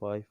5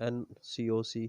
NCOC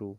2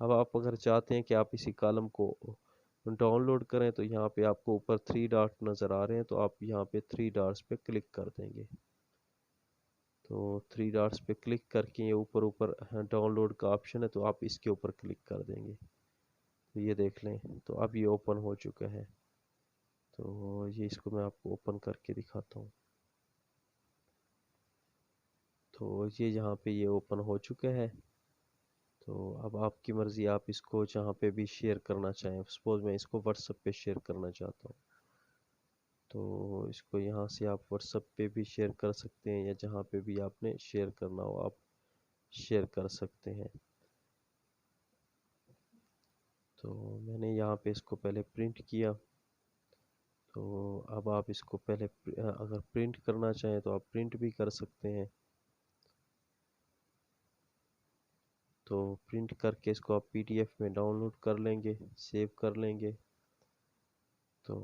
اب آپ اگر چاہتے ہیں کہ آپ اسی کالم کو ڈاؤن لوڈ کریں تو یہاں پہ آپ کو اوپر 3 ڈاٹ نظر آ رہے ہیں، تو آپ یہاں پہ 3 ڈاٹس پہ کلک کر دیں گے۔ تو 3 ڈاٹس پہ کلک کر کے یہ اوپر ڈاؤن لوڈ کا آپشن ہے، تو آپ اس کے اوپر کلک کر دیں گے۔ تو یہ دیکھ لیں، تو اب یہ اوپن ہو چکا ہے۔ تو یہ اس کو میں آپ کو اوپن کر کے دکھاتا ہوں۔ تو یہ یہاں پہ یہ اوپن ہو چکا ہے۔ تو اب آپ کی مرضی، آپ اس کو جہاں پہ بھی شیئر کرنا چاہیں، سپوز میں اس کو واٹس ایپ پہ شیئر کرنا چاہتا ہوں، تو اس کو یہاں سے آپ واٹس ایپ پہ بھی شیئر کر سکتے ہیں، یا جہاں پہ بھی آپ نے شیئر کرنا ہو آپ شیئر کر سکتے ہیں۔ تو میں نے یہاں پہ اس کو پہلے پرنٹ کیا، تو اب آپ اس کو پہلے اگر پرنٹ کرنا چاہیں تو آپ پرنٹ بھی کر سکتے ہیں۔ تو پرنٹ کر کے اس کو آپ PDF میں ڈاؤن لوڈ کر لیں گے، سیو کر لیں گے۔ تو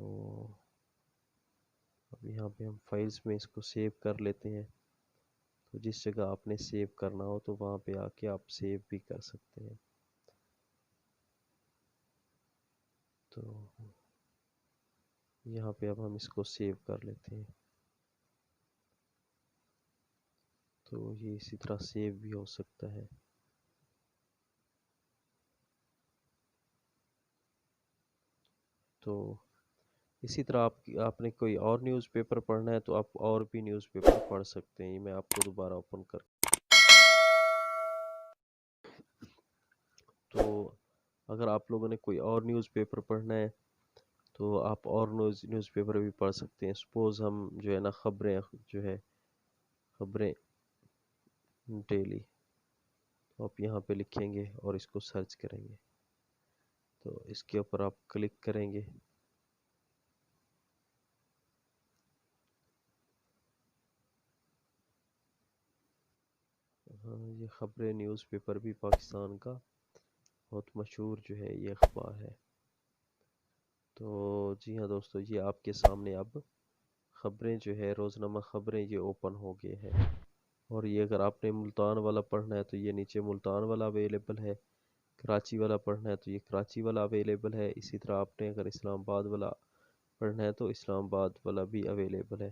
اب یہاں پہ ہم فائلز میں اس کو سیو کر لیتے ہیں۔ تو جس جگہ آپ نے سیو کرنا ہو تو وہاں پہ آ کے آپ سیو بھی کر سکتے ہیں۔ تو یہاں پہ اب ہم اس کو سیو کر لیتے ہیں۔ تو یہ اسی طرح سیو بھی ہو سکتا ہے۔ تو اسی طرح آپ نے کوئی اور نیوز پیپر پڑھنا ہے تو آپ اور بھی نیوز پیپر پڑھ سکتے ہیں۔ میں آپ کو دوبارہ اوپن کر، تو اگر آپ لوگوں نے کوئی اور نیوز پیپر پڑھنا ہے تو آپ اور نیوز پیپر بھی پڑھ سکتے ہیں۔ سپوز ہم جو ہے نا خبریں ڈیلی، تو آپ یہاں پہ لکھیں گے اور اس کو سرچ کریں گے، تو اس کے اوپر آپ کلک کریں گے۔ ہاں، یہ خبریں نیوز پیپر بھی پاکستان کا بہت مشہور جو ہے یہ اخبار ہے۔ تو جی ہاں دوستو، یہ آپ کے سامنے اب خبریں جو ہے روزنامہ خبریں یہ اوپن ہو گئے ہیں۔ اور یہ اگر آپ نے ملتان والا پڑھنا ہے تو یہ نیچے ملتان والا اویلیبل ہے، کراچی والا پڑھنا ہے تو یہ کراچی والا اویلیبل ہے، اسی طرح آپ نے اگر اسلام آباد والا پڑھنا ہے تو اسلام آباد والا بھی اویلیبل ہے۔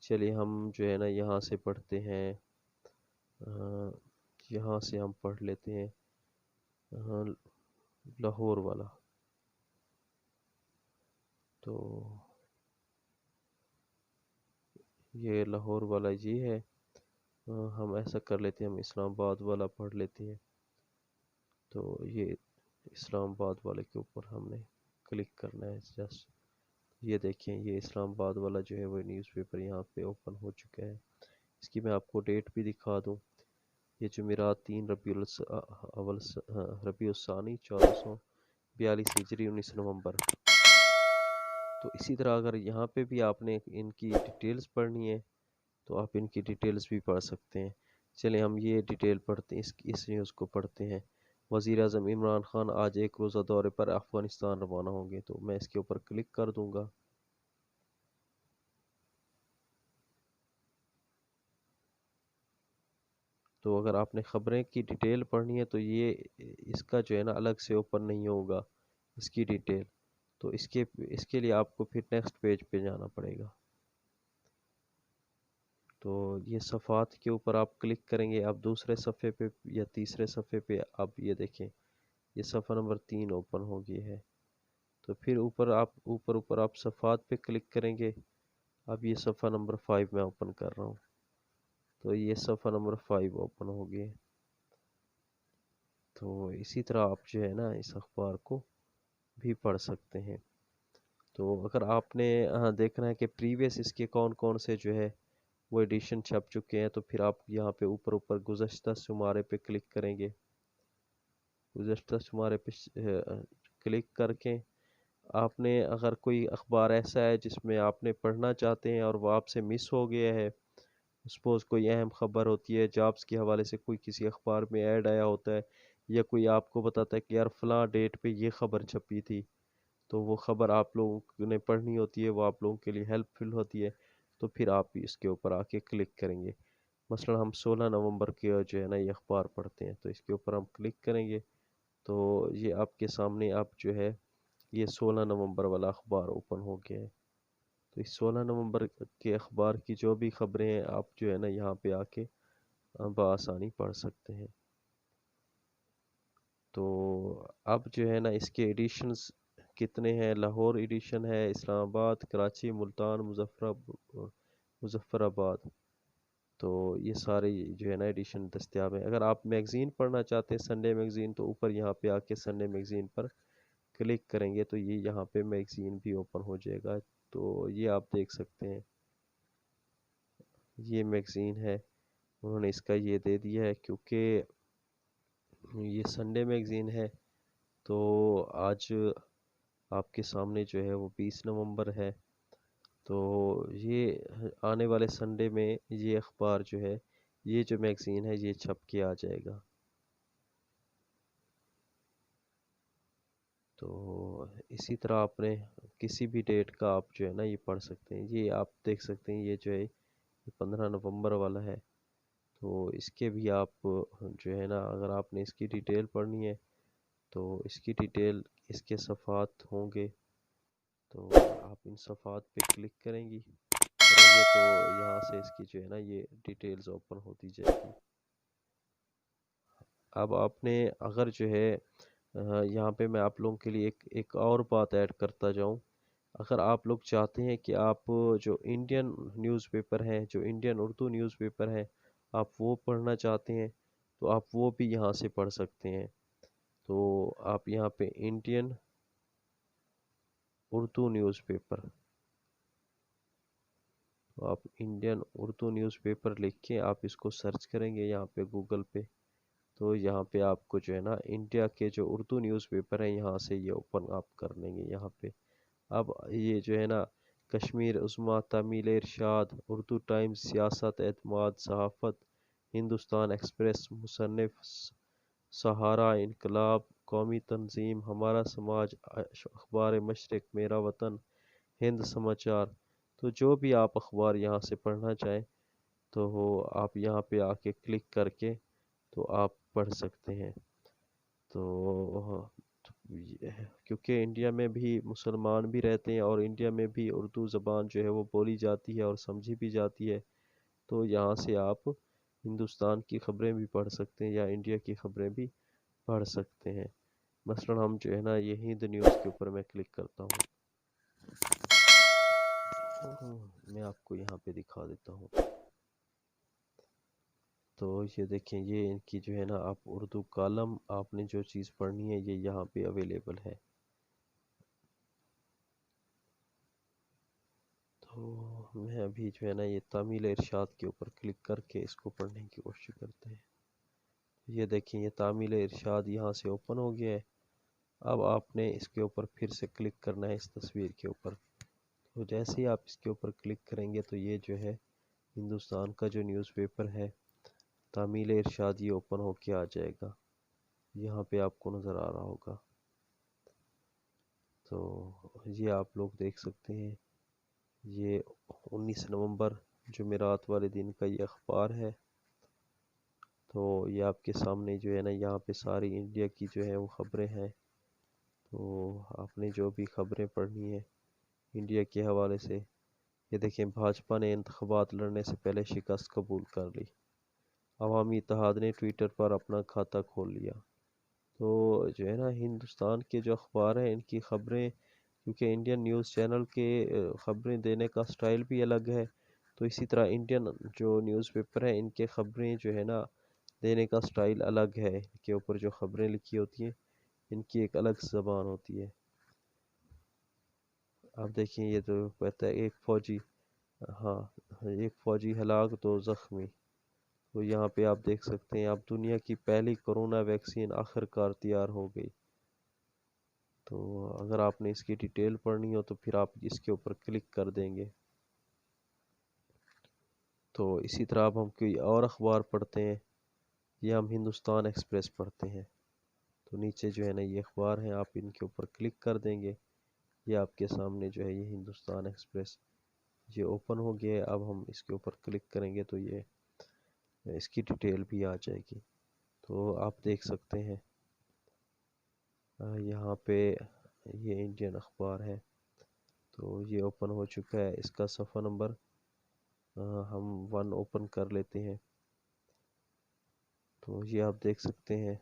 چلیے ہم جو ہے نا یہاں سے پڑھتے ہیں، یہاں سے ہم پڑھ لیتے ہیں لاہور والا۔ تو یہ لاہور والا یہ ہے، ہم ایسا کر لیتے ہیں، ہم اسلام آباد والا پڑھ لیتے ہیں۔ تو یہ اسلام آباد والے کے اوپر ہم نے کلک کرنا ہے جسٹ۔ یہ دیکھیں، یہ اسلام آباد والا جو ہے وہ نیوز پیپر یہاں پہ اوپن ہو چکا ہے۔ اس کی میں آپ کو ڈیٹ بھی دکھا دوں، یہ جمعرات 3 ربیع الثانی 1442 ہجری 19 نومبر۔ تو اسی طرح اگر یہاں پہ بھی آپ نے ان کی ڈیٹیلز پڑھنی ہے تو آپ ان کی ڈیٹیلز بھی پڑھ سکتے ہیں۔ چلیں ہم یہ ڈیٹیل پڑھتے ہیں، اس نیوز کو پڑھتے ہیں۔ وزیر اعظم عمران خان آج ایک روزہ دورے پر افغانستان روانہ ہوں گے، تو میں اس کے اوپر کلک کر دوں گا۔ تو اگر آپ نے خبریں کی ڈیٹیل پڑھنی ہے تو یہ اس کا جو ہے نا الگ سے اوپن نہیں ہوگا اس کی ڈیٹیل، تو اس کے لیے آپ کو پھر نیکسٹ پیج پہ جانا پڑے گا۔ تو یہ صفحات کے اوپر آپ کلک کریں گے، اب دوسرے صفحے پہ یا تیسرے صفحے پہ اب یہ دیکھیں، یہ صفحہ نمبر 3 اوپن ہو گئی ہے۔ تو پھر اوپر آپ صفحات پہ کلک کریں گے، اب یہ صفحہ نمبر 5 میں اوپن کر رہا ہوں، تو یہ صفحہ نمبر 5 اوپن ہو گئی ہے۔ تو اسی طرح آپ جو ہے نا اس اخبار کو بھی پڑھ سکتے ہیں۔ تو اگر آپ نے دیکھنا ہے کہ پریویس اس کے کون کون سے جو ہے وہ ایڈیشن چھپ چکے ہیں، تو پھر آپ یہاں پہ اوپر گزشتہ شمارے پہ کلک کریں گے۔ گزشتہ شمارے پہ کلک کر کے آپ نے اگر کوئی اخبار ایسا ہے جس میں آپ نے پڑھنا چاہتے ہیں اور وہ آپ سے مس ہو گیا ہے، سپوز کوئی اہم خبر ہوتی ہے جابس کے حوالے سے، کوئی کسی اخبار میں ایڈ آیا ہوتا ہے، یا کوئی آپ کو بتاتا ہے کہ یار فلاں ڈیٹ پہ یہ خبر چھپی تھی، تو وہ خبر آپ لوگوں نے پڑھنی ہوتی ہے، وہ آپ لوگوں کے لیے ہیلپ فل ہوتی ہے، تو پھر آپ اس کے اوپر آ کے کلک کریں گے۔ مثلا ہم 16 نومبر کے جو ہے نا یہ اخبار پڑھتے ہیں، تو اس کے اوپر ہم کلک کریں گے، تو یہ آپ کے سامنے آپ جو ہے یہ 16 نومبر والا اخبار اوپن ہو گیا ہے۔ تو اس 16 نومبر کے اخبار کی جو بھی خبریں ہیں آپ جو ہے نا یہاں پہ آ کے بآسانی پڑھ سکتے ہیں۔ تو اب جو ہے نا اس کے ایڈیشنز کتنے ہیں؟ لاہور ایڈیشن ہے، اسلام آباد، کراچی، ملتان، مظفر آباد، تو یہ سارے جو ہے نا ایڈیشن دستیاب ہیں۔ اگر آپ میگزین پڑھنا چاہتے ہیں سنڈے میگزین، تو اوپر یہاں پہ آ کے سنڈے میگزین پر کلک کریں گے تو یہ یہاں پہ میگزین بھی اوپن ہو جائے گا۔ تو یہ آپ دیکھ سکتے ہیں، یہ میگزین ہے، انہوں نے اس کا یہ دے دیا ہے کیونکہ یہ سنڈے میگزین ہے۔ تو آج آپ کے سامنے جو ہے وہ 20 نومبر ہے، تو یہ آنے والے سنڈے میں یہ اخبار جو ہے، یہ جو میگزین ہے یہ چھپ کے آ جائے گا۔ تو اسی طرح آپ نے کسی بھی ڈیٹ کا آپ جو ہے نا یہ پڑھ سکتے ہیں۔ یہ آپ دیکھ سکتے ہیں، یہ جو ہے 15 نومبر والا ہے، تو اس کے بھی آپ جو ہے نا اگر آپ نے اس کی ڈیٹیل پڑھنی ہے تو اس کی ڈیٹیل اس کے صفحات ہوں گے، تو آپ ان صفحات پہ کلک کریں گے تو یہاں سے اس کی جو ہے نا یہ ڈیٹیلز اوپن ہوتی جائے گی۔ اب آپ نے اگر جو ہے یہاں پہ میں آپ لوگوں کے لیے ایک اور بات ایڈ کرتا جاؤں، اگر آپ لوگ چاہتے ہیں کہ آپ جو انڈین نیوز پیپر ہیں، جو انڈین اردو نیوز پیپر ہیں، آپ وہ پڑھنا چاہتے ہیں تو آپ وہ بھی یہاں سے پڑھ سکتے ہیں۔ تو آپ یہاں پہ انڈین اردو نیوز پیپر، تو آپ انڈین اردو نیوز پیپر لکھ کے آپ اس کو سرچ کریں گے یہاں پہ گوگل پہ، تو یہاں پہ آپ کو جو ہے نا انڈیا کے جو اردو نیوز پیپر ہیں یہاں سے یہ اوپن آپ کر لیں گے یہاں پہ۔ اب یہ جو ہے نا کشمیر عظمیٰ، تمیل ارشاد، اردو ٹائمز، سیاست، اعتماد، صحافت، ہندوستان ایکسپریس، مصنف، سہارا، انقلاب، قومی تنظیم، ہمارا سماج، اخبار مشرق، میرا وطن، ہند سماچار، تو جو بھی آپ اخبار یہاں سے پڑھنا چاہیں تو آپ یہاں پہ آ کے کلک کر کے تو آپ پڑھ سکتے ہیں۔ تو کیونکہ انڈیا میں بھی مسلمان بھی رہتے ہیں اور انڈیا میں بھی اردو زبان جو ہے وہ بولی جاتی ہے اور سمجھی بھی جاتی ہے، تو یہاں سے آپ ہندوستان کی خبریں بھی پڑھ سکتے ہیں یا انڈیا کی خبریں بھی پڑھ سکتے ہیں۔ مثلا ہم جو ہے نا یہ ہند نیوز کے اوپر میں کلک کرتا ہوں، میں آپ کو یہاں پہ دکھا دیتا ہوں۔ تو یہ دیکھیں، یہ ان کی جو ہے نا آپ اردو کالم، آپ نے جو چیز پڑھنی ہے یہ یہاں پہ اویلیبل ہے۔ تو میں ابھی جو ہے نا یہ تامل ارشاد کے اوپر کلک کر کے اس کو پڑھنے کی کوشش کرتے ہیں۔ یہ دیکھیں، یہ تامل ارشاد یہاں سے اوپن ہو گیا ہے۔ اب آپ نے اس کے اوپر پھر سے کلک کرنا ہے اس تصویر کے اوپر، تو جیسے ہی آپ اس کے اوپر کلک کریں گے تو یہ جو ہے ہندوستان کا جو نیوز پیپر ہے تامل ارشاد یہ اوپن ہو کے آ جائے گا، یہاں پہ آپ کو نظر آ رہا ہوگا۔ تو یہ آپ لوگ دیکھ سکتے ہیں، یہ 19 نومبر جمعرات والے دن کا یہ اخبار ہے۔ تو یہ آپ کے سامنے جو ہے نا یہاں پہ ساری انڈیا کی جو ہے وہ خبریں ہیں، تو آپ نے جو بھی خبریں پڑھنی ہیں انڈیا کے حوالے سے، یہ دیکھیں بھاجپا نے انتخابات لڑنے سے پہلے شکست قبول کر لی، عوامی اتحاد نے ٹویٹر پر اپنا کھاتہ کھول لیا۔ تو جو ہے نا ہندوستان کے جو اخبار ہیں ان کی خبریں، کیونکہ انڈین نیوز چینل کے خبریں دینے کا سٹائل بھی الگ ہے، تو اسی طرح انڈین جو نیوز پیپر ہیں ان کے خبریں جو ہے نا دینے کا سٹائل الگ ہے، ان کے اوپر جو خبریں لکھی ہوتی ہیں ان کی ایک الگ زبان ہوتی ہے۔ آپ دیکھیں، یہ تو کہتا ہے ہاں ایک فوجی ہلاک، 2 زخمی، تو یہاں پہ آپ دیکھ سکتے ہیں اب دنیا کی پہلی کرونا ویکسین آخر کار تیار ہو گئی۔ تو اگر آپ نے اس کی ڈیٹیل پڑھنی ہو تو پھر آپ اس کے اوپر کلک کر دیں گے۔ تو اسی طرح اب ہم کوئی اور اخبار پڑھتے ہیں، یہ ہم ہندوستان ایکسپریس پڑھتے ہیں، تو نیچے جو ہے نا یہ اخبار ہیں، آپ ان کے اوپر کلک کر دیں گے، یہ آپ کے سامنے جو ہے یہ ہندوستان ایکسپریس یہ اوپن ہو گیا ہے۔ اب ہم اس کے اوپر کلک کریں گے تو یہ اس کی ڈیٹیل بھی آ جائے گی، تو آپ دیکھ سکتے ہیں یہاں پہ یہ انڈین اخبار ہے، تو یہ اوپن ہو چکا ہے، اس کا صفحہ نمبر ہم 1 اوپن کر لیتے ہیں۔ تو یہ آپ دیکھ سکتے ہیں،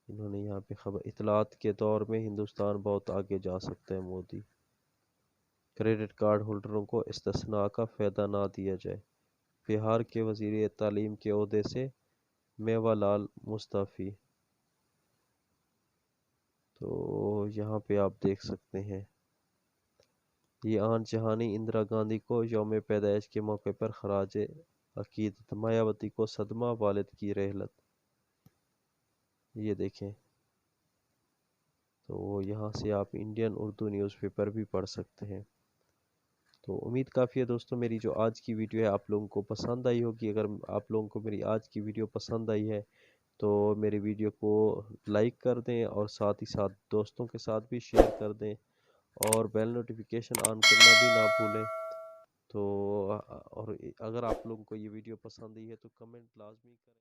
انہوں نے یہاں پہ خبر: اطلاعات کے دور میں ہندوستان بہت آگے جا سکتا ہے، مودی۔ کریڈٹ کارڈ ہولڈروں کو استثناء کا فائدہ نہ دیا جائے، بہار کے وزیر تعلیم کے عہدے سے میوا لال مستعفی۔ تو یہاں پہ آپ دیکھ سکتے ہیں، یہ آن جہانی اندرا گاندھی کو یوم پیدائش کے موقع پر خراج عقیدت، مایاوتی کو صدمہ، والد کی رحلت۔ یہ دیکھیں، تو یہاں سے آپ انڈین اردو نیوز پیپر بھی پڑھ سکتے ہیں۔ تو امید کافی ہے دوستوں، میری جو آج کی ویڈیو ہے آپ لوگوں کو پسند آئی ہوگی۔ اگر آپ لوگوں کو میری آج کی ویڈیو پسند آئی ہے تو میری ویڈیو کو لائک کر دیں، اور ساتھ ہی ساتھ دوستوں کے ساتھ بھی شیئر کر دیں، اور بیل نوٹیفیکیشن آن کرنا بھی نہ بھولیں۔ تو اور اگر آپ لوگوں کو یہ ویڈیو پسند آئی ہے تو کمنٹ لازمی کریں۔